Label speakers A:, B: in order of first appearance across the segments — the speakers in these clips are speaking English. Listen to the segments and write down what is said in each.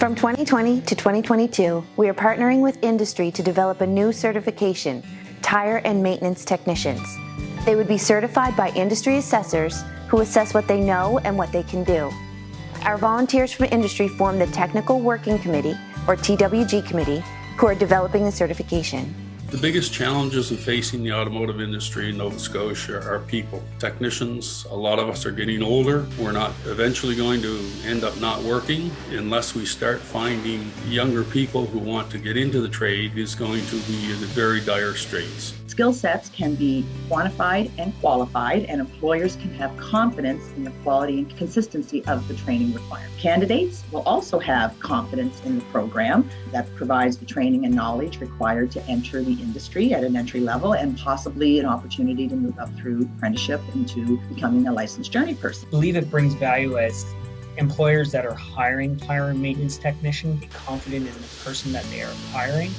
A: From 2020 to 2022, we are partnering with industry to develop a new certification, Tire and Maintenance Technicians. They would be certified by industry assessors who assess what they know and what they can do. Our volunteers from industry form the Technical Working Committee, or TWG Committee, who are developing the certification.
B: The biggest challenges in facing the automotive industry in Nova Scotia are people. Technicians, a lot of us are getting older. We're not eventually going to end up not working unless we start finding younger people who want to get into the trade is going to be in very dire straits.
C: Skill sets can be quantified and qualified, and employers can have confidence in the quality and consistency of the training required. Candidates will also have confidence in the program that provides the training and knowledge required to enter the industry at an entry level and possibly an opportunity to move up through apprenticeship into becoming a licensed journey person.
D: I believe it brings value as employers that are hiring tire and maintenance technician be confident in the person that they are hiring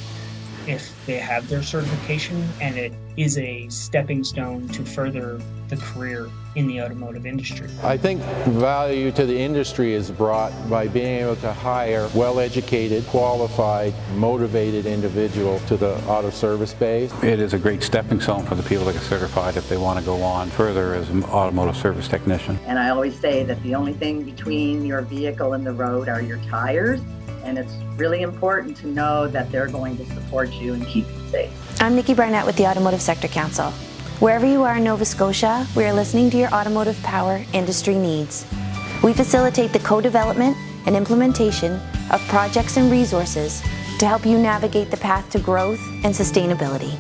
D: if they have their certification, and it is a stepping stone to further the career in the automotive industry.
E: I think value to the industry is brought by being able to hire well-educated, qualified, motivated individual to the auto service base.
F: It is a great stepping stone for the people that get certified if they want to go on further as an automotive service technician.
C: And I always say that the only thing between your vehicle and the road are your tires. And it's really important to know that they're going to support you and keep you safe.
A: I'm Nikki Barnett with the Automotive Sector Council. Wherever you are in Nova Scotia, we are listening to your automotive power industry needs. We facilitate the co-development and implementation of projects and resources to help you navigate the path to growth and sustainability.